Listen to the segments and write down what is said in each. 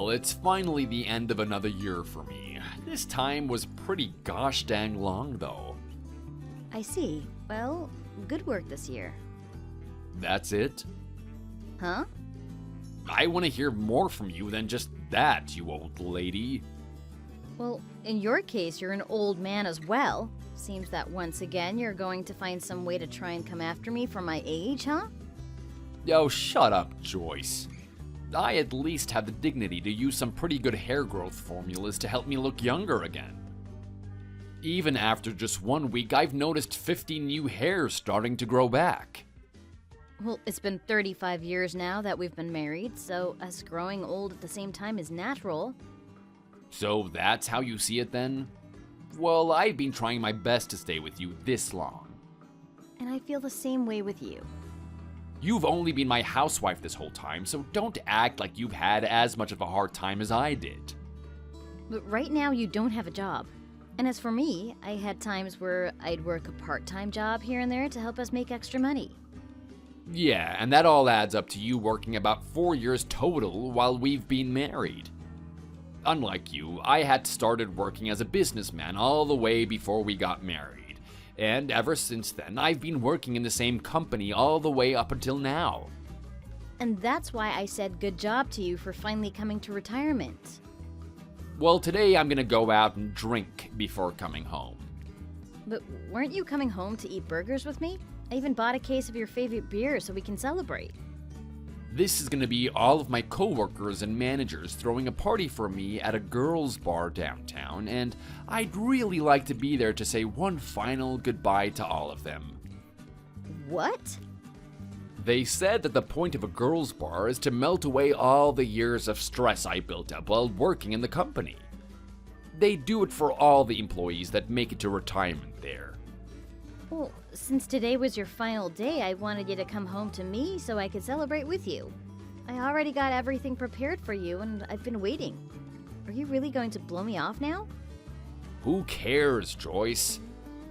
Well, it's finally the end of another year for me. This time was pretty gosh dang long, though. I see. Well, good work this year. That's it? Huh? I want to hear more from you than just that, you old lady. Well, in your case, you're an old man as well. Seems that once again you're going to find some way to try and come after me for my age, huh? Oh, shut up, Joyce. I at least have the dignity to use some pretty good hair growth formulas to help me look younger again. Even after just 1 week, I've noticed 50 new hairs starting to grow back. Well, it's been 35 years now that we've been married, so us growing old at the same time is natural. So that's how you see it then? Well, I've been trying my best to stay with you this long. And I feel the same way with you. You've only been my housewife this whole time, so don't act like you've had as much of a hard time as I did. But right now you don't have a job. And as for me, I had times where I'd work a part-time job here and there to help us make extra money. Yeah, and that all adds up to you working about 4 years total while we've been married. Unlike you, I had started working as a businessman all the way before we got married. And ever since then, I've been working in the same company all the way up until now. And that's why I said good job to you for finally coming to retirement. Well, today I'm gonna go out and drink before coming home. But weren't you coming home to eat burgers with me? I even bought a case of your favorite beer so we can celebrate. This is gonna be all of my coworkers and managers throwing a party for me at a girls' bar downtown, and I'd really like to be there to say one final goodbye to all of them. What? They said that the point of a girls' bar is to melt away all the years of stress I built up while working in the company. They do it for all the employees that make it to retirement there. Well, since today was your final day, I wanted you to come home to me so I could celebrate with you. I already got everything prepared for you and I've been waiting. Are you really going to blow me off now? Who cares, Joyce?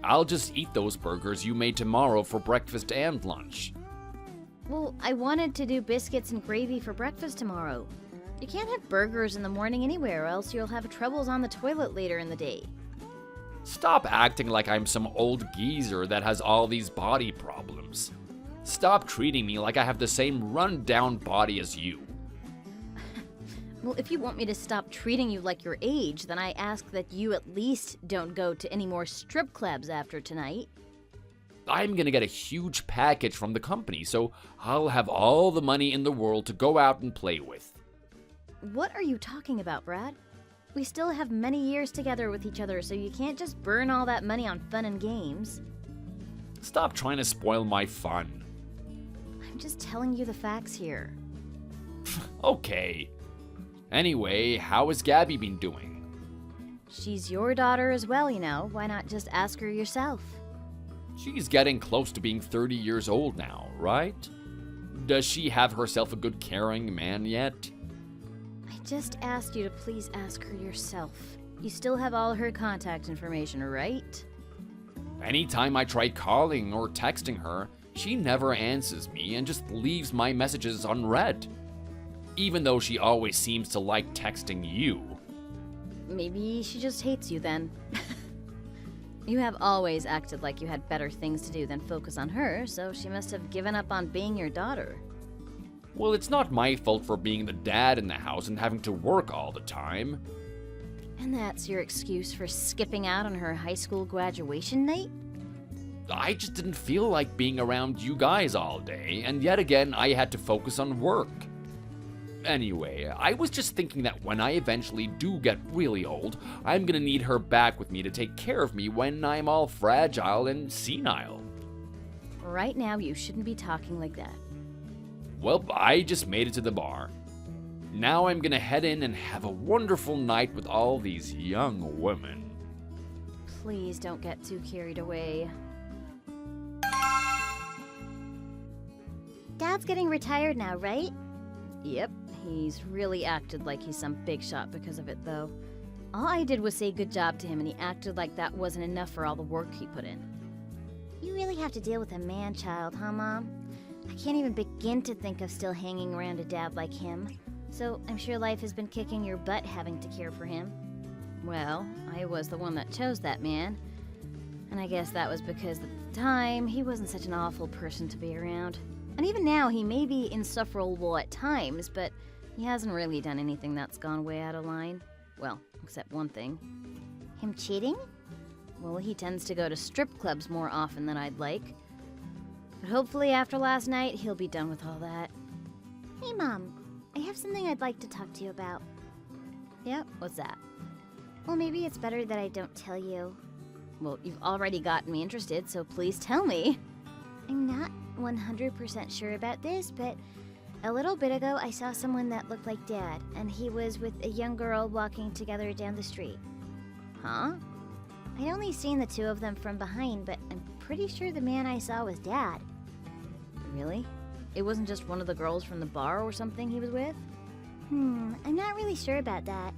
I'll just eat those burgers you made tomorrow for breakfast and lunch. Well, I wanted to do biscuits and gravy for breakfast tomorrow. You can't have burgers in the morning anywhere, or else you'll have troubles on the toilet later in the day. Stop acting like I'm some old geezer that has all these body problems. Stop treating me like I have the same run-down body as you. Well, if you want me to stop treating you like your age, then I ask that you at least don't go to any more strip clubs after tonight. I'm gonna get a huge package from the company, so I'll have all the money in the world to go out and play with. What are you talking about, Brad? We still have many years together with each other, so you can't just burn all that money on fun and games. Stop trying to spoil my fun. I'm just telling you the facts here. Okay. Anyway, how has Gabby been doing? She's your daughter as well, you know. Why not just ask her yourself? She's getting close to being 30 years old now, right? Does she have herself a good caring man yet? I just asked you to please ask her yourself. You still have all her contact information, right? Anytime I try calling or texting her, she never answers me and just leaves my messages unread. Even though she always seems to like texting you. Maybe she just hates you then. You have always acted like you had better things to do than focus on her, so she must have given up on being your daughter. Well, it's not my fault for being the dad in the house and having to work all the time. And that's your excuse for skipping out on her high school graduation night? I just didn't feel like being around you guys all day, and yet again I had to focus on work. Anyway, I was just thinking that when I eventually do get really old, I'm gonna need her back with me to take care of me when I'm all fragile and senile. Right now, you shouldn't be talking like that. Well, I just made it to the bar. Now I'm gonna head in and have a wonderful night with all these young women. Please don't get too carried away. Dad's getting retired now, right? Yep, he's really acted like he's some big shot because of it, though. All I did was say good job to him, and he acted like that wasn't enough for all the work he put in. You really have to deal with a man-child, huh, Mom? I can't even begin to think of still hanging around a dad like him. So I'm sure life has been kicking your butt having to care for him. Well, I was the one that chose that man. And I guess that was because at the time, he wasn't such an awful person to be around. And even now, he may be insufferable at times, but he hasn't really done anything that's gone way out of line. Well, except one thing. Him cheating? Well, he tends to go to strip clubs more often than I'd like. But hopefully after last night, he'll be done with all that. Hey, Mom. I have something I'd like to talk to you about. Yeah? What's that? Well, maybe it's better that I don't tell you. Well, you've already gotten me interested, so please tell me. I'm not 100% sure about this, but a little bit ago I saw someone that looked like Dad, and he was with a young girl walking together down the street. Huh? I'd only seen the two of them from behind, but I'm pretty sure the man I saw was Dad. Really? It wasn't just one of the girls from the bar or something he was with? I'm not really sure about that.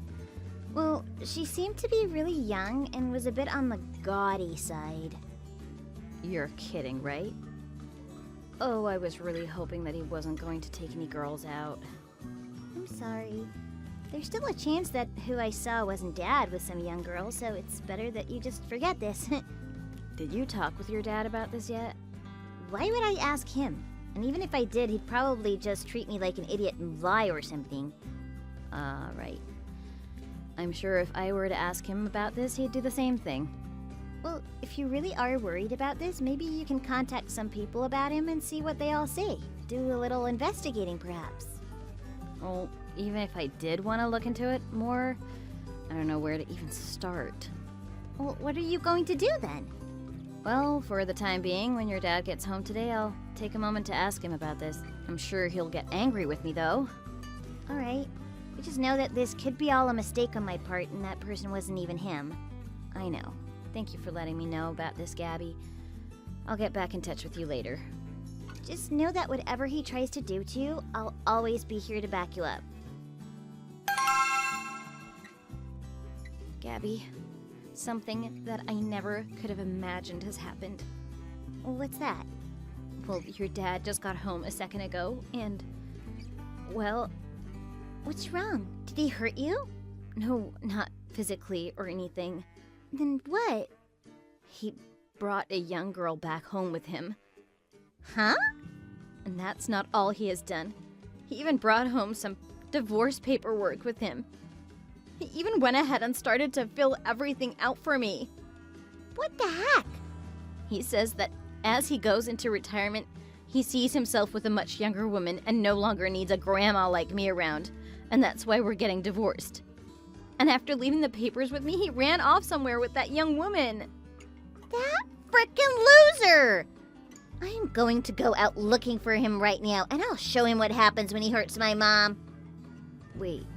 Well, she seemed to be really young and was a bit on the gaudy side. You're kidding, right? Oh, I was really hoping that he wasn't going to take any girls out. I'm sorry. There's still a chance that who I saw wasn't Dad with some young girl, so it's better that you just forget this. Did you talk with your dad about this yet? Why would I ask him? And even if I did, he'd probably just treat me like an idiot and lie or something. Right. I'm sure if I were to ask him about this, he'd do the same thing. Well, if you really are worried about this, maybe you can contact some people about him and see what they all say. Do a little investigating, perhaps. Well, even if I did want to look into it more, I don't know where to even start. Well, what are you going to do then? Well, for the time being, when your dad gets home today, I'll take a moment to ask him about this. I'm sure he'll get angry with me, though. All right. We just know that this could be all a mistake on my part, and that person wasn't even him. I know. Thank you for letting me know about this, Gabby. I'll get back in touch with you later. Just know that whatever he tries to do to you, I'll always be here to back you up. Gabby, something that I never could have imagined has happened. What's that? Well, your dad just got home a second ago, and... well... What's wrong? Did he hurt you? No, not physically or anything. Then what? He brought a young girl back home with him. Huh? And that's not all he has done. He even brought home some divorce paperwork with him. He even went ahead and started to fill everything out for me. What the heck? He says that as he goes into retirement, he sees himself with a much younger woman and no longer needs a grandma like me around. And that's why we're getting divorced. And after leaving the papers with me, he ran off somewhere with that young woman. That frickin' loser! I am going to go out looking for him right now, and I'll show him what happens when he hurts my mom. Wait.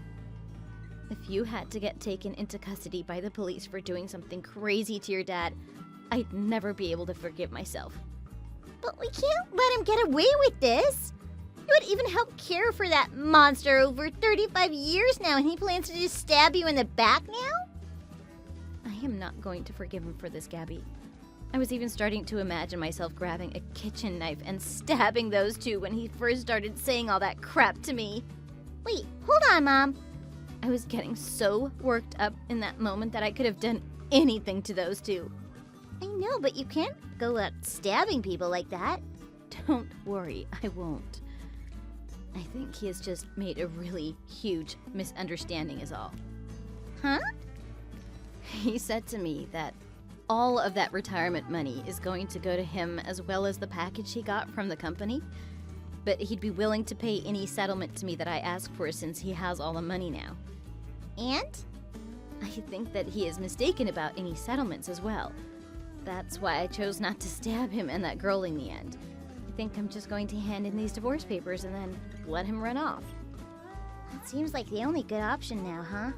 If you had to get taken into custody by the police for doing something crazy to your dad, I'd never be able to forgive myself. But we can't let him get away with this. You would even help care for that monster over 35 years now, and he plans to just stab you in the back now? I am not going to forgive him for this, Gabby. I was even starting to imagine myself grabbing a kitchen knife and stabbing those two when he first started saying all that crap to me. Wait, hold on, Mom. I was getting so worked up in that moment that I could have done anything to those two. I know, but you can't go out stabbing people like that. Don't worry, I won't. I think he has just made a really huge misunderstanding is all. Huh? He said to me that all of that retirement money is going to go to him as well as the package he got from the company, but he'd be willing to pay any settlement to me that I ask for since he has all the money now. And? I think that he is mistaken about any settlements as well. That's why I chose not to stab him and that girl in the end. I think I'm just going to hand in these divorce papers and then let him run off. That seems like the only good option now, huh?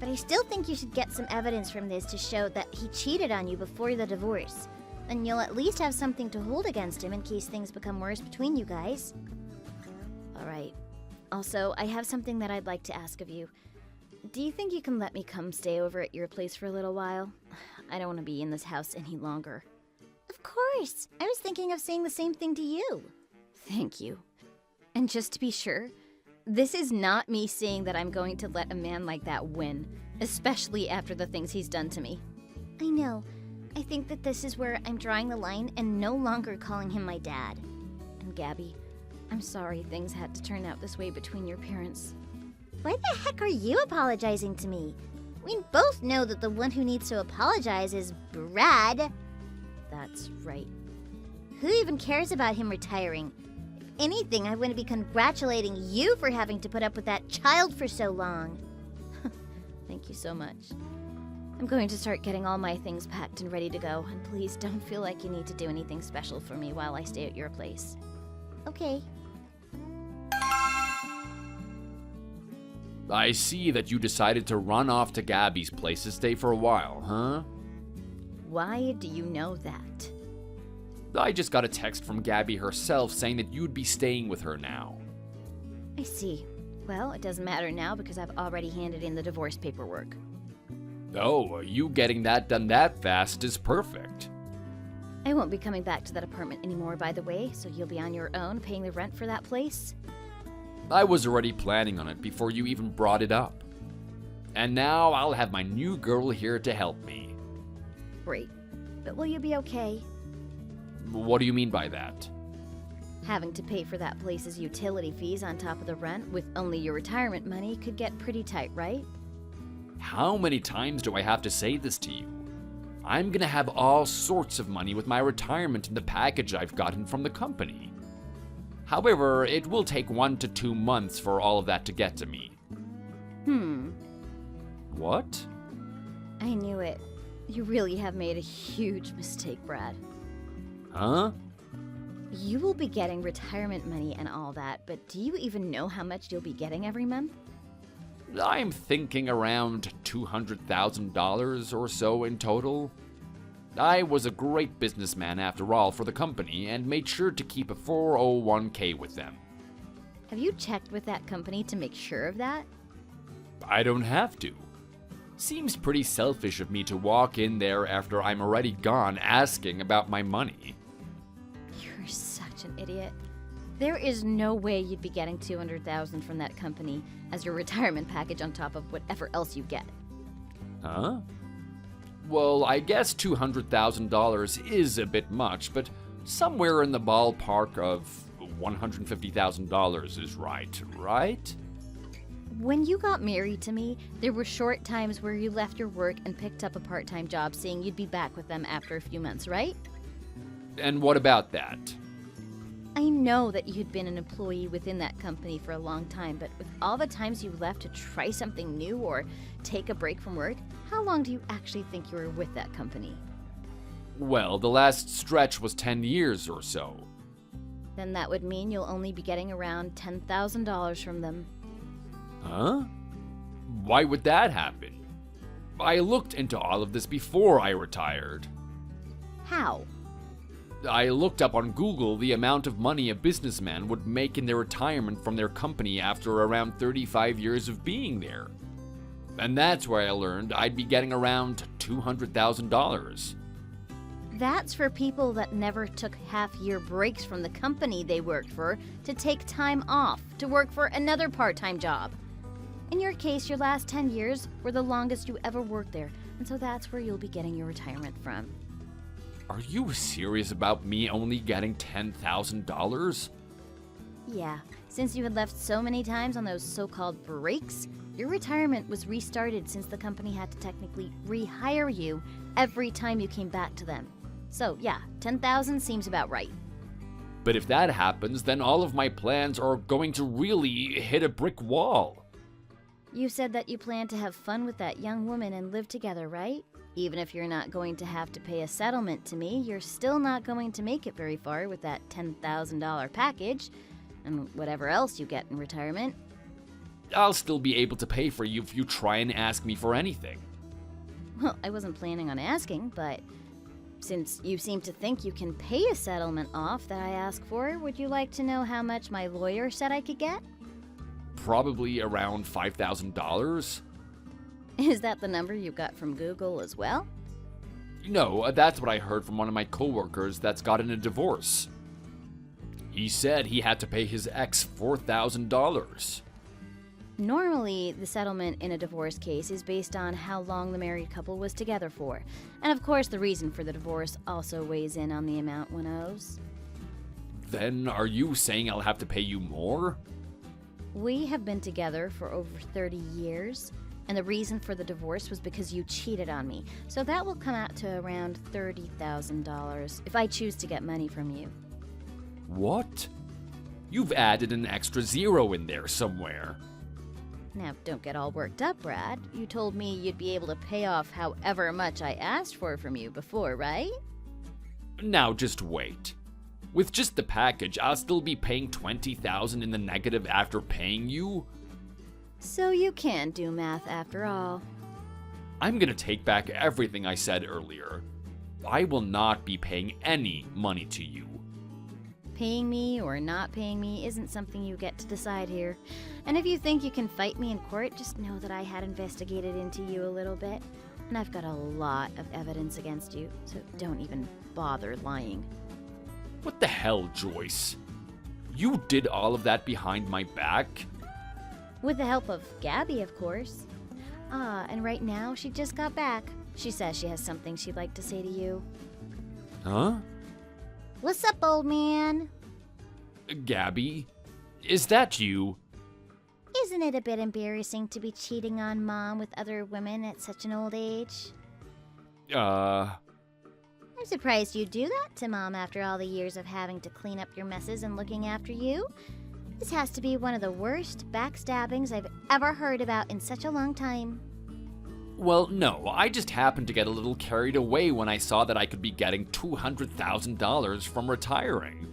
But I still think you should get some evidence from this to show that he cheated on you before the divorce. Then you'll at least have something to hold against him in case things become worse between you guys. Alright. Also, I have something that I'd like to ask of you. Do you think you can let me come stay over at your place for a little while? I don't want to be in this house any longer. Of course! I was thinking of saying the same thing to you. Thank you. And just to be sure, This is not me saying that I'm going to let a man like that win, especially after the things he's done to me. I know. I think that this is where I'm drawing the line and no longer calling him my dad. And Gabby, I'm sorry things had to turn out this way between your parents. Why the heck are you apologizing to me? We both know that the one who needs to apologize is Brad. That's right. Who even cares about him retiring? If anything, I wouldn't be congratulating you for having to put up with that child for so long. Thank you so much. I'm going to start getting all my things packed and ready to go, and please don't feel like you need to do anything special for me while I stay at your place. Okay. I see that you decided to run off to Gabby's place to stay for a while, huh? Why do you know that? I just got a text from Gabby herself saying that you'd be staying with her now. I see. Well, it doesn't matter now because I've already handed in the divorce paperwork. Oh, you getting that done that fast is perfect. I won't be coming back to that apartment anymore, by the way, so you'll be on your own paying the rent for that place? I was already planning on it before you even brought it up. And now I'll have my new girl here to help me. Great. But will you be okay? What do you mean by that? Having to pay for that place's utility fees on top of the rent with only your retirement money could get pretty tight, right? How many times do I have to say this to you? I'm gonna have all sorts of money with my retirement in the package I've gotten from the company. However, it will take 1 to 2 months for all of that to get to me. What? I knew it. You really have made a huge mistake, Brad. Huh? You will be getting retirement money and all that, but do you even know how much you'll be getting every month? I'm thinking around $200,000 or so in total. I was a great businessman after all for the company and made sure to keep a 401k with them. Have you checked with that company to make sure of that? I don't have to. Seems pretty selfish of me to walk in there after I'm already gone asking about my money. You're such an idiot. There is no way you'd be getting $200,000 from that company as your retirement package on top of whatever else you get. Huh? Well, I guess $200,000 is a bit much, but somewhere in the ballpark of $150,000 is right? When you got married to me, there were short times where you left your work and picked up a part-time job saying you'd be back with them after a few months, right? And what about that? I know that you'd been an employee within that company for a long time, but with all the times you left to try something new or take a break from work, how long do you actually think you were with that company? Well, the last stretch was 10 years or so. Then that would mean you'll only be getting around $10,000 from them. Huh? Why would that happen? I looked into all of this before I retired. How? I looked up on Google the amount of money a businessman would make in their retirement from their company after around 35 years of being there. And that's where I learned I'd be getting around $200,000. That's for people that never took half-year breaks from the company they worked for to take time off to work for another part-time job. In your case, your last 10 years were the longest you ever worked there, and so that's where you'll be getting your retirement from. Are you serious about me only getting $10,000? Yeah, since you had left so many times on those so-called breaks, your retirement was restarted since the company had to technically rehire you every time you came back to them. So yeah, $10,000 seems about right. But if that happens, then all of my plans are going to really hit a brick wall. You said that you plan to have fun with that young woman and live together, right? Even if you're not going to have to pay a settlement to me, you're still not going to make it very far with that $10,000 package and whatever else you get in retirement. I'll still be able to pay for you if you try and ask me for anything. Well, I wasn't planning on asking, but since you seem to think you can pay a settlement off that I ask for, would you like to know how much my lawyer said I could get? Probably around $5,000. Is that the number you got from Google as well? No, that's what I heard from one of my coworkers that's gotten a divorce. He said he had to pay his ex $4,000. Normally, the settlement in a divorce case is based on how long the married couple was together for. And of course, the reason for the divorce also weighs in on the amount one owes. Then are you saying I'll have to pay you more? We have been together for over 30 years, and the reason for the divorce was because you cheated on me. So that will come out to around $30,000 if I choose to get money from you. What? You've added an extra zero in there somewhere. Now, don't get all worked up, Brad. You told me you'd be able to pay off however much I asked for from you before, right? Now just wait. With just the package, I'll still be paying $20,000 in the negative after paying you? So you can do math after all. I'm gonna take back everything I said earlier. I will not be paying any money to you. Paying me or not paying me isn't something you get to decide here. And if you think you can fight me in court, just know that I had investigated into you a little bit. And I've got a lot of evidence against you, so don't even bother lying. What the hell, Joyce? You did all of that behind my back? With the help of Gabby, of course. And right now, she just got back. She says she has something she'd like to say to you. Huh? What's up, old man? Gabby? Is that you? Isn't it a bit embarrassing to be cheating on Mom with other women at such an old age? I'm surprised you do that to Mom after all the years of having to clean up your messes and looking after you. This has to be one of the worst backstabbings I've ever heard about in such a long time. Well, no, I just happened to get a little carried away when I saw that I could be getting $200,000 from retiring.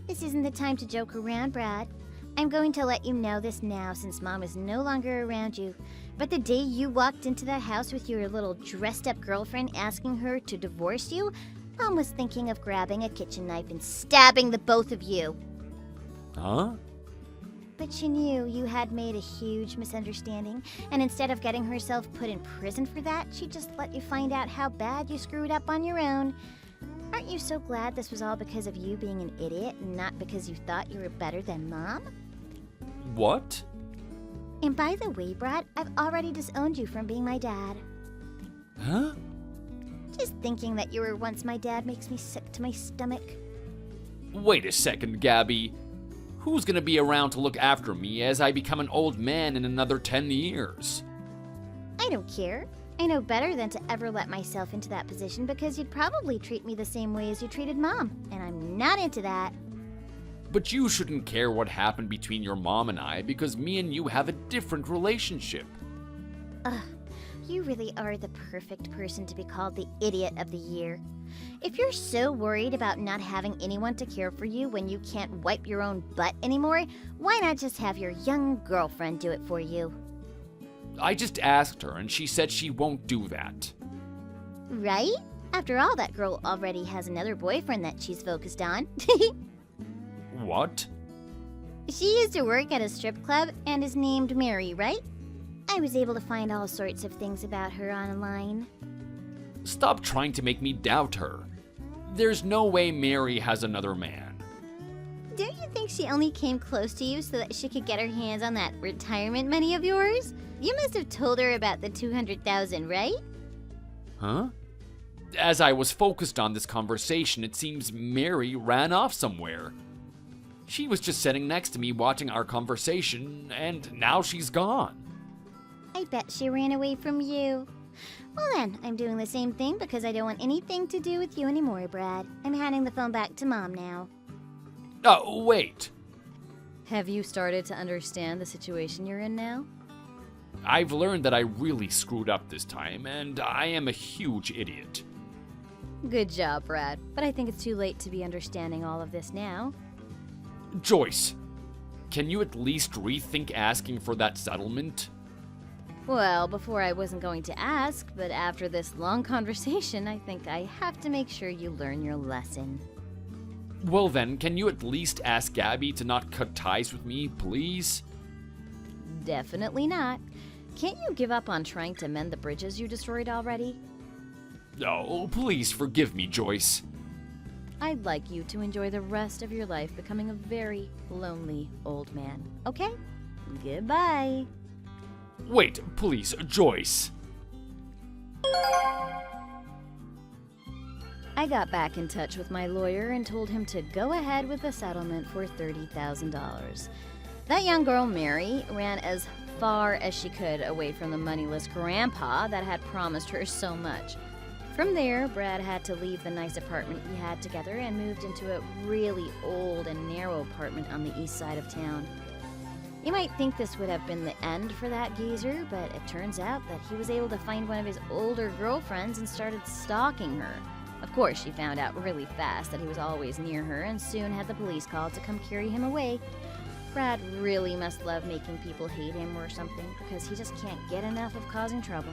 This isn't the time to joke around, Brad. I'm going to let you know this now since Mom is no longer around you. But the day you walked into that house with your little dressed-up girlfriend asking her to divorce you, Mom was thinking of grabbing a kitchen knife and stabbing the both of you. Huh? But she knew you had made a huge misunderstanding, and instead of getting herself put in prison for that, she just let you find out how bad you screwed up on your own. Aren't you so glad this was all because of you being an idiot and not because you thought you were better than Mom? What? And by the way, Brad, I've already disowned you from being my dad. Huh? Just thinking that you were once my dad makes me sick to my stomach. Wait a second, Gabby. Who's gonna be around to look after me as I become an old man in another 10 years? I don't care. I know better than to ever let myself into that position because you'd probably treat me the same way as you treated Mom, and I'm not into that. But you shouldn't care what happened between your mom and I because me and you have a different relationship. Ugh, you really are the perfect person to be called the idiot of the year. If you're so worried about not having anyone to care for you when you can't wipe your own butt anymore, why not just have your young girlfriend do it for you? I just asked her and she said she won't do that. Right? After all, that girl already has another boyfriend that she's focused on. What? She used to work at a strip club and is named Mary, right? I was able to find all sorts of things about her online. Stop trying to make me doubt her. There's no way Mary has another man. Don't you think she only came close to you so that she could get her hands on that retirement money of yours? You must have told her about the $200,000, right? Huh? As I was focused on this conversation, it seems Mary ran off somewhere. She was just sitting next to me watching our conversation, and now she's gone. I bet she ran away from you. Well then, I'm doing the same thing because I don't want anything to do with you anymore, Brad. I'm handing the phone back to Mom now. Oh, wait. Have you started to understand the situation you're in now? I've learned that I really screwed up this time, and I am a huge idiot. Good job, Brad. But I think it's too late to be understanding all of this now. Joyce, can you at least rethink asking for that settlement? Well, before I wasn't going to ask, but after this long conversation, I think I have to make sure you learn your lesson. Well then, can you at least ask Gabby to not cut ties with me, please? Definitely not. Can't you give up on trying to mend the bridges you destroyed already? Oh, please forgive me, Joyce. I'd like you to enjoy the rest of your life becoming a very lonely old man, okay? Goodbye. Wait, please, Joyce. I got back in touch with my lawyer and told him to go ahead with the settlement for $30,000. That young girl, Mary, ran as far as she could away from the moneyless grandpa that had promised her so much. From there, Brad had to leave the nice apartment we had together and moved into a really old and narrow apartment on the east side of town. You might think this would have been the end for that geezer, but it turns out that he was able to find one of his older girlfriends and started stalking her. Of course, she found out really fast that he was always near her and soon had the police called to come carry him away. Brad really must love making people hate him or something because he just can't get enough of causing trouble.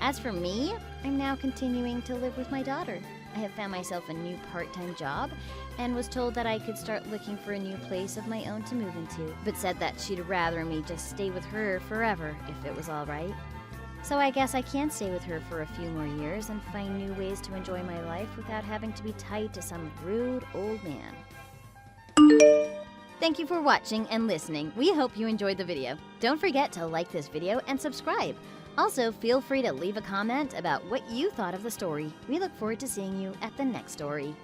As for me, I'm now continuing to live with my daughter. I have found myself a new part-time job and was told that I could start looking for a new place of my own to move into, but said that she'd rather me just stay with her forever if it was all right. So I guess I can stay with her for a few more years and find new ways to enjoy my life without having to be tied to some rude old man. Thank you for watching and listening. We hope you enjoyed the video. Don't forget to like this video and subscribe. Also, feel free to leave a comment about what you thought of the story. We look forward to seeing you at the next story.